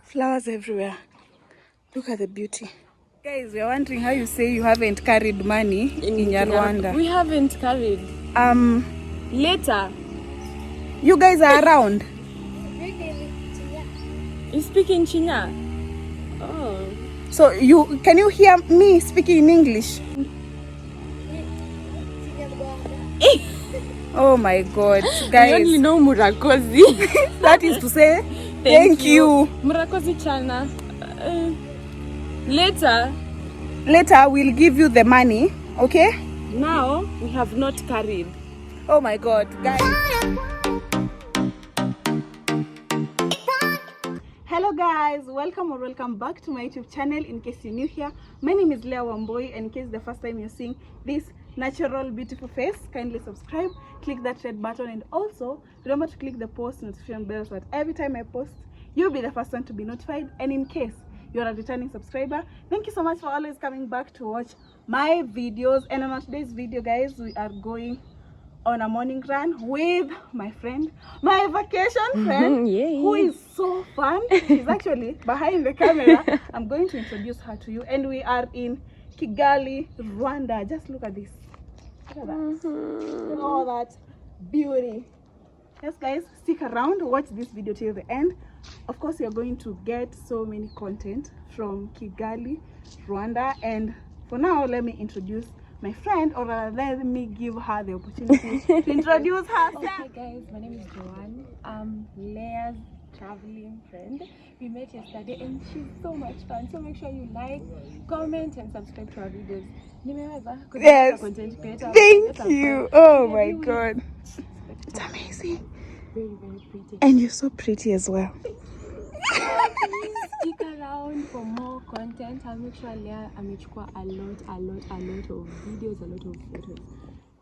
Flowers everywhere. Look at the beauty. Guys, we are wondering how you say you haven't carried money in Rwanda. We haven't carried. Later. You guys are around? You speak in Chinya? Oh. So can you hear me speaking in English? Oh my God, guys. I only know Murakozi. That is to say, thank you. Murakozi Chana. Later we'll give you the money, okay? Now we have not carried. Oh my God, guys. Hello guys, welcome back to my YouTube channel. In case you're new here, my name is Leah Wamboy, and in case the first time you're seeing this natural beautiful face, kindly subscribe, click that red button, and also remember to click the post notification bell so that every time I post, you'll be the first one to be notified. And in case you're a returning subscriber, thank you so much for always coming back to watch my videos. And on today's video, guys, we are going on a morning run with my friend, my vacation friend, who is so fun. She's actually behind the camera. I'm going to introduce her to you. And we are in Kigali, Rwanda. Just look at this. Look at that. Look at all that beauty. Yes, guys, stick around, watch this video till the end. Of course, you're going to get so many content from Kigali, Rwanda. And for now, let me introduce my friend, or let me give her the opportunity to introduce herself. Okay guys, my name is Joanne. I'm Leah's traveling friend. We met yesterday and she's so much fun. So make sure you like, comment, and subscribe to our videos. Yes, thank you. Oh my God, it's amazing. Very, very pretty. And you're so pretty as well. Stick around for more content. I'll make sure Leah amechukua a lot of videos, a lot of photos.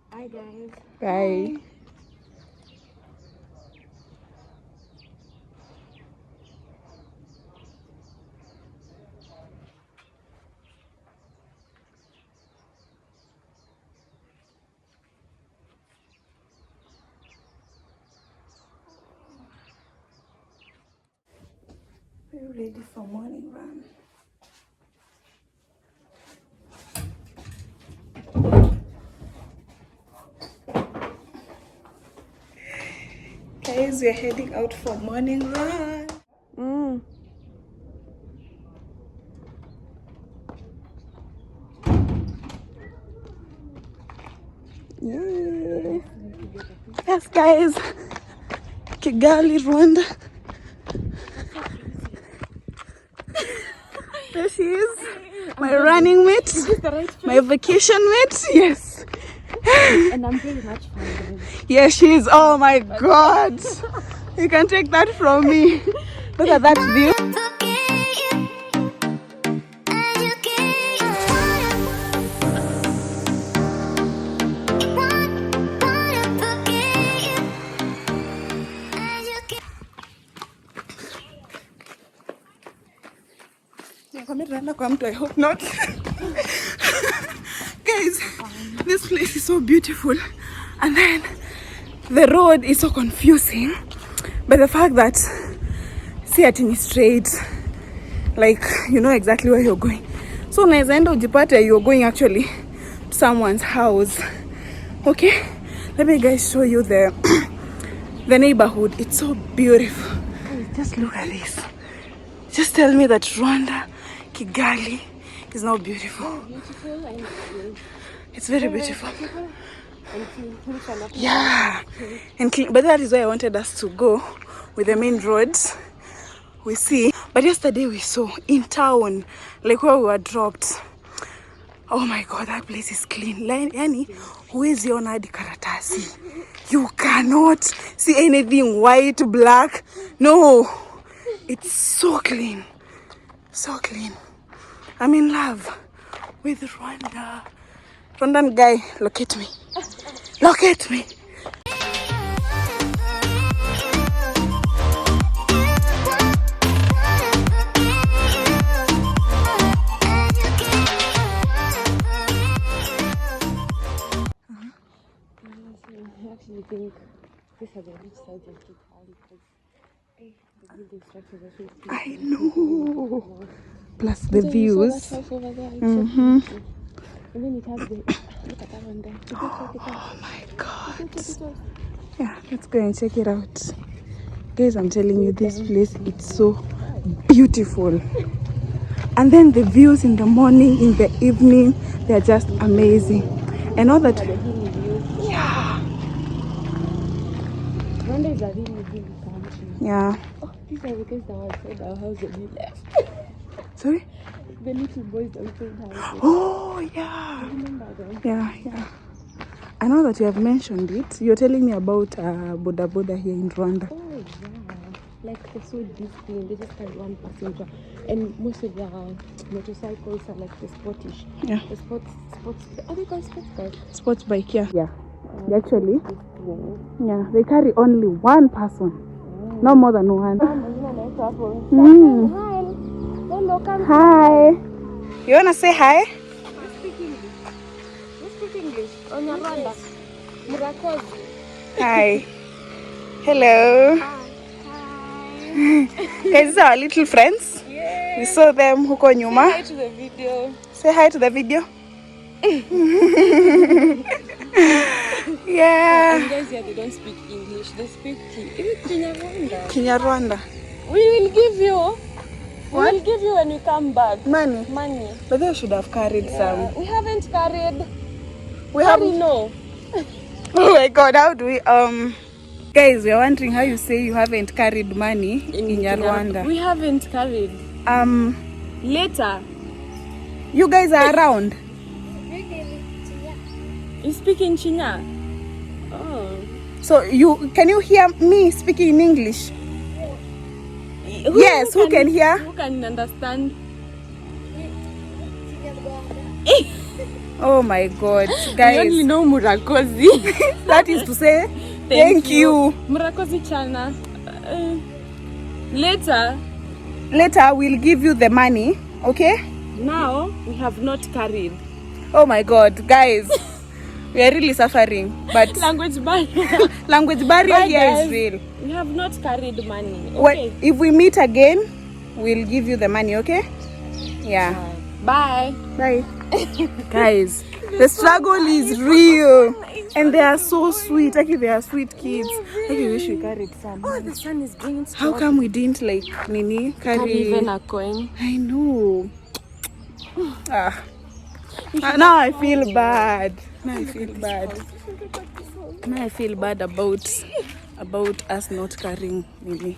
Bye guys. Bye. We're ready for morning run. Guys, we're heading out for morning run. Yeah. Yes, guys. Kigali, Rwanda. There she is, my running mate, my vacation mate. Yes. And I'm very much fun. Yeah, she is. Oh my God. You can take that from me. Look at that view. I hope not. Guys, this place is so beautiful, and then the road is so confusing, but the fact that see it in straight, like you know exactly where you're going. So unaweza enda ujipate you're going actually to someone's house. Okay, let me guys show you the neighborhood. It's so beautiful. Just look at this. Just tell me that Rwanda, Kigali is not beautiful. It's very beautiful. Yeah, but that is why I wanted us to go with the main roads we see. But yesterday we saw in town, like where we were dropped. Oh my God, that place is clean. Yani, huwezi ona hadi karatasi. You cannot see anything white, black. No, it's so clean. So clean. I'm in love with Rwanda. Rwandan guy, locate me. Locate me. I actually think this has a rich side of Kigali because I know. Plus the views. Mm-hmm. And then it has the look at that one there. You go check it out. Oh my God. Yeah, let's go and check it out. Guys, I'm telling you, this place, it's so beautiful. And then the views in the morning, in the evening, they're just amazing. And all that. Yeah. Rwanda is a really big country. Yeah. Oh, these are the guys that were outside our house when we left. Sorry? The little boys outside house. Oh, yeah. I remember them. Yeah. I know that you have mentioned it. You're telling me about Boda Boda here in Rwanda. Oh, yeah. Like, they're so disciplined. They just carry one passenger. And most of the motorcycles are like the sportish. Yeah. The sports. Are they called sports cars? Sports bike, yeah. Yeah. Actually, yeah, they carry only one person. No more than one. Hello, come. Hi. You wanna say hi? We speak English. Rwanda. Murakozi. Hi. Hello. Hi. Guys, these are our little friends. Yeah. We saw them huko nyuma. Say hi to the video. Say hi to the video. Yeah. And guys here, they don't speak English. They speak Kinyarwanda. Kinyarwanda. We will give you. What? We will give you when we come back. Money. But they should have carried some. We haven't carried. We haven't. No. Oh my God! How do we Guys, we are wondering how you say you haven't carried money in Rwanda. We haven't carried. Later. You guys are around. You speak in Chinya? Oh. So can you hear me speaking in English? Yes, who can hear? Who can understand? Oh my God, guys. We only know Murakozi. That is to say, thank you. Murakozi Chana. Later we'll give you the money, okay? Now we have not carried. Oh my God, guys. We are really suffering, but language barrier here is real. We have not carried money. Okay. Well, if we meet again, we'll give you the money, okay? Yeah. Bye. Guys, the struggle is real. And they are so sweet. Actually, they are sweet kids. Actually, wish we carried some. Oh, the sun is bringing. How come we didn't carry even a coin? I know. Now I feel bad. Now I feel bad about us not carrying Mimi.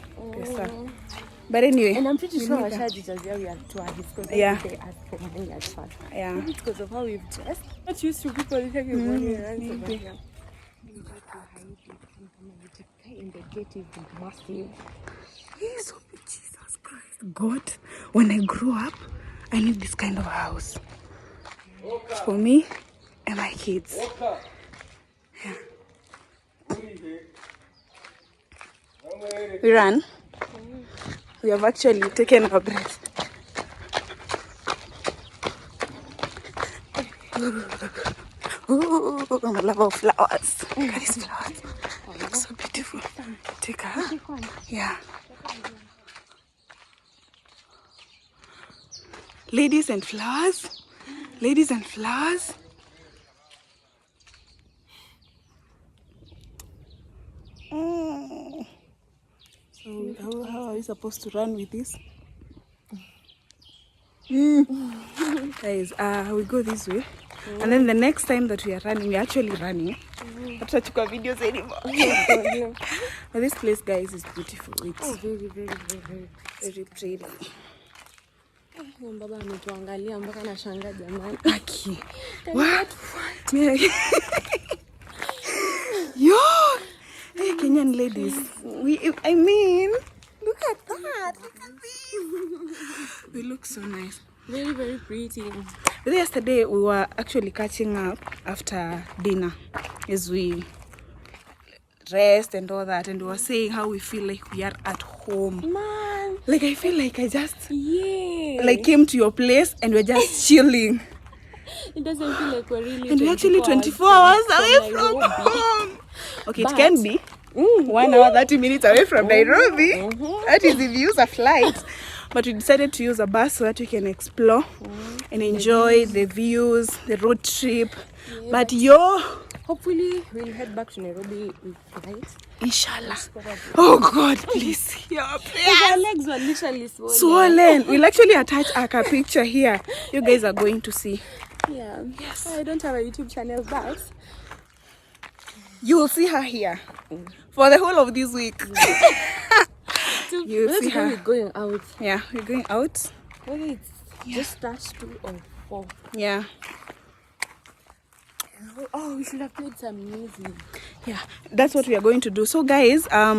But anyway. And I'm pretty sure our charges are very tourists because they ask for money at first. Yeah. Maybe it's because of how we've dressed. Not used to people taking money around. And the gate is massive. Yes, oh Jesus Christ. God, when I grow up, I need this kind of house. For me and my kids. Yeah. We ran. We have actually taken our breath. Oh, I'm a lover of flowers. Look at these flowers. They look so beautiful. Take her. Yeah. Ladies and flowers. So how are you supposed to run with this? Guys, we go this way. And then the next time that we are running, we're actually running. Not to take videos anymore. But this place, guys, is beautiful. It's very pretty. Baba ametuangalia mpaka nashangaa jamani. Aki. What? Yo! Hey, Kenyan ladies. I mean, look at that. Look at this. We look so nice. Very pretty. But yesterday we were actually catching up after dinner as we rest and all that, and we were saying how we feel like we are at home. Man, like I feel like I just came to your place and we're just chilling. It doesn't feel like we're really. And we're actually 24 hours away from home. Okay, it can be, 1 hour 30 minutes away from Nairobi. That is if you use a flight. But we decided to use a bus so that we can explore and enjoy the views, the road trip. Yeah, but hopefully we'll head back to Nairobi with flight. Inshallah. Oh God, please. Our legs were literally swollen. We'll actually attach a picture here. You guys are going to see. Yeah. Yes. I don't have a YouTube channel, but you will see her here for the whole of this week. You see her. We're going out. Yeah, we're going out. Maybe it's just starts 2 or 4. Yeah. Oh, we should have played some music. Yeah, that's what we are going to do. So guys, I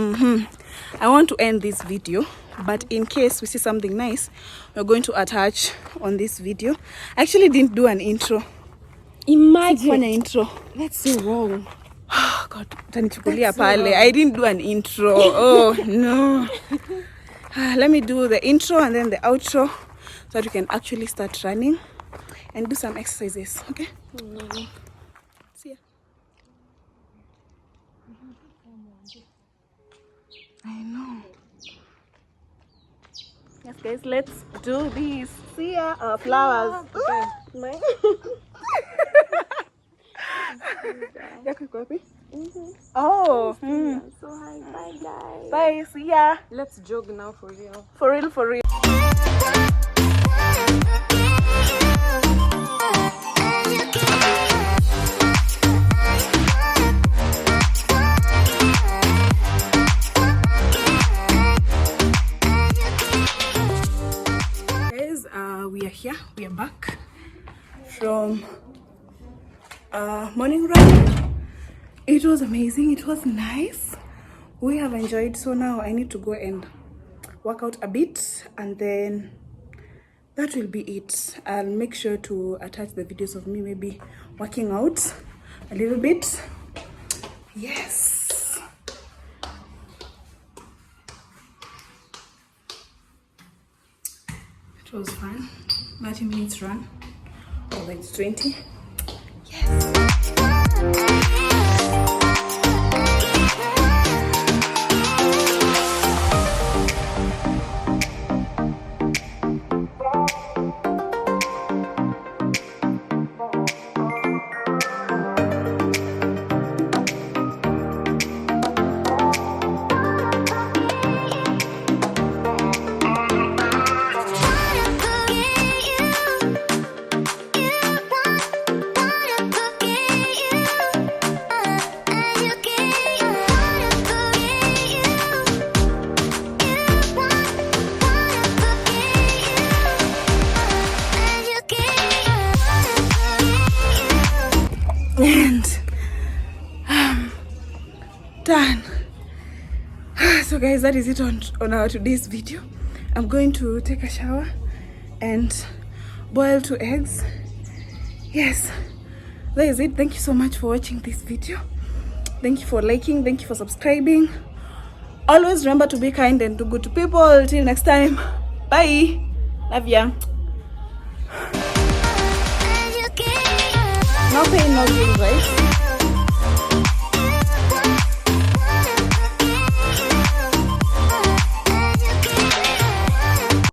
want to end this video, but in case we see something nice, we're going to attach on this video. I actually didn't do an intro. Imagine an intro. That's so wrong. Oh God, I didn't do an intro. Oh no. Let me do the intro and then the outro so that we can actually start running and do some exercises. Okay. See ya. I know. Yes guys, let's do this. See ya. Flowers. Oh. So hi, bye guys. Bye. See ya. Let's jog now for real. For real, for real. Guys, we are here. We are back from morning run. It was amazing. It was nice. We have enjoyed. So now I need to go and work out a bit, and then that will be it. I'll make sure to attach the videos of me maybe working out a little bit. Yes. It was fun. 30 minutes run. Oh, it's 20. Yes. And done. So guys, that is it on our today's video. I'm going to take a shower and boil 2 eggs. Yes, that is it. Thank you so much for watching this video. Thank you for liking. Thank you for subscribing. Always remember to be kind and do good to people. Till next time, bye. Love ya. No pain, no gain, right?